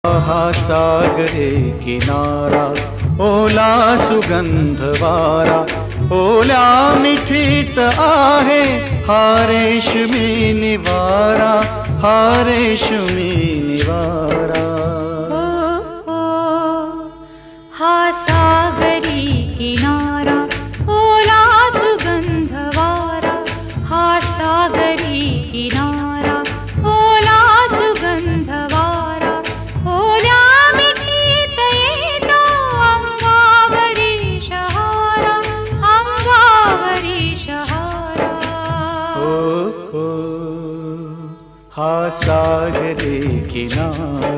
हा सागरे किनारा ओला सुगंध वारा, ओल्या मिठीत आहे हा रेशमी निवारा, हा रेशमी निवारा. हा सागरी किनारा ओला सुगंध वारा, हा सागरी किनारा ओला सुगंध वारा, ओल्या मिठीत येतो अंगावरी शहारा, अंगावरी शहारा. हो हा सागरी किनारा.